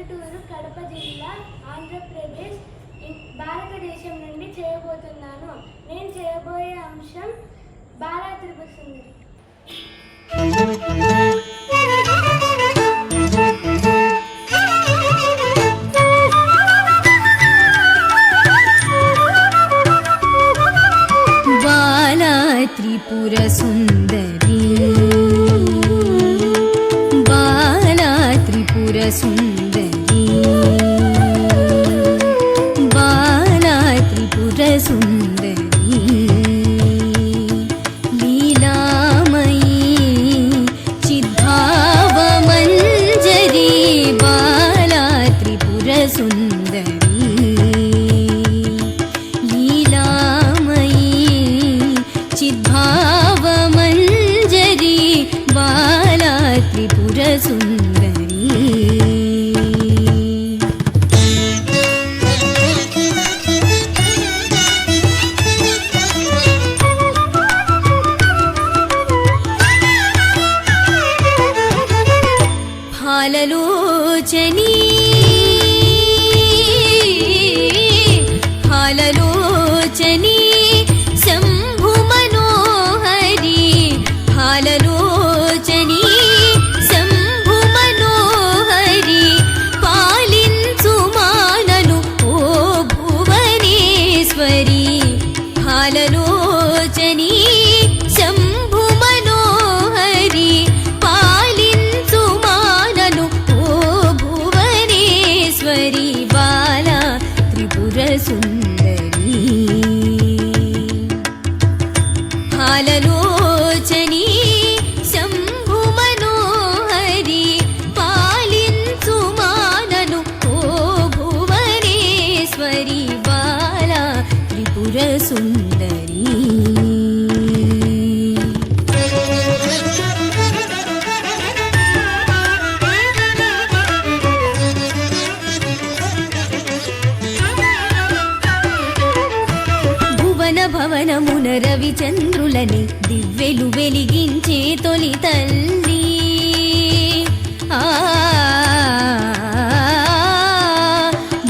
ప్రొద్దుటూరు, కడప జిల్లా, ఆంధ్రప్రదేశ్, భారతదేశం నుండి చేయబోతున్నాను. నేను చేయబోయే అంశం బాలా త్రిపుర సుందరి. బాలా త్రిపుర సుందరి, బాలా త్రిపుర సుందరి, బాలా త్రిపుర సుందరి, లీలామయీ చిద్భావమంజరి, బాలా త్రిపుర సుందరి, లీలామయీ చిద్భావమంజరి, బాలా త్రిపుర సుందరి. ఫాలలోచనీ ఫాలలోచనీ శంభు మనోహరి, ఫాలలోచనీ శంభు మనోహరి, పాలించు మానను ఓ భువనేశ్వరి, ఫాలలోచనీ శంభు మనోహరి, పాలించు మానను ఓ భువనేశ్వరి, బాలా త్రిపుర సుందరి, ఫాలలోచనీ శంభు మనోహరి, పాలించు మానను ఓ భువనేశ్వరి, బాలా త్రిపుర సుందరి. భువన భవనమున రవిచంద్రులని దివ్వెలు వెలిగించే తొలి తల్లి,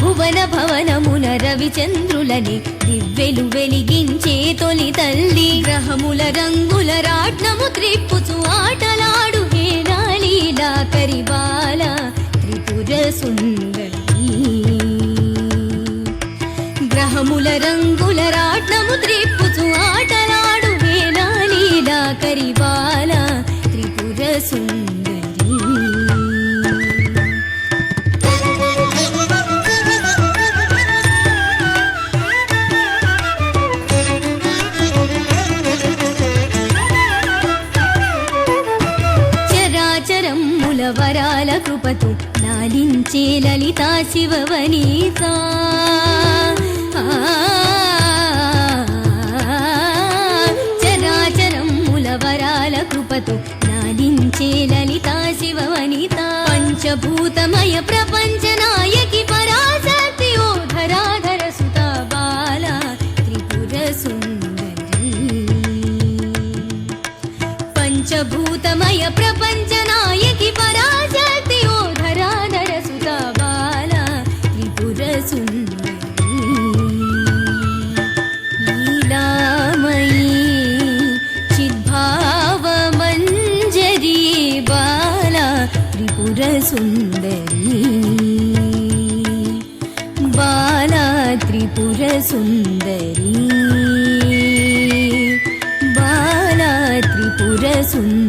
భువన భవనమున రవిచంద్రులని దివ్వెలు వెలిగించే తొలి తల్లి, గ్రహముల రంగుల రాట్నము త్రిప్పుచు ఆటలాడు హేళాలీలాకరి, బాలా త్రిపుర సుందరి, గ్రహముల రంగుల రాట్నము త్రిప్పుచు ఆటలాడు హేళాలీలాకరి, బాలా త్రిపుర సుందరి. చరాచరమ్ముల వరాల కృపతో లాలించే లలితా శివవనిత, చరాచరమ్ముల వరాల కృపతో లాలించే లలితా శివవనిత, పంచభూతమయ ప్రపంచ నాయకి పరాశక్తి ఓ ధరాధర సుత, బాలా త్రిపుర సుందరి, పంచభూతమయ ప్రపంచ నాయకి పరాశక్తి ఓ ధరాధర సుత, బాలా త్రిపుర సుందరి, లీలామయీ చిద్భావమంజరి, బాలా త్రిపుర సుందరి, బాలా త్రిపుర సుందరి, బాలా త్రిపుర సుందరి.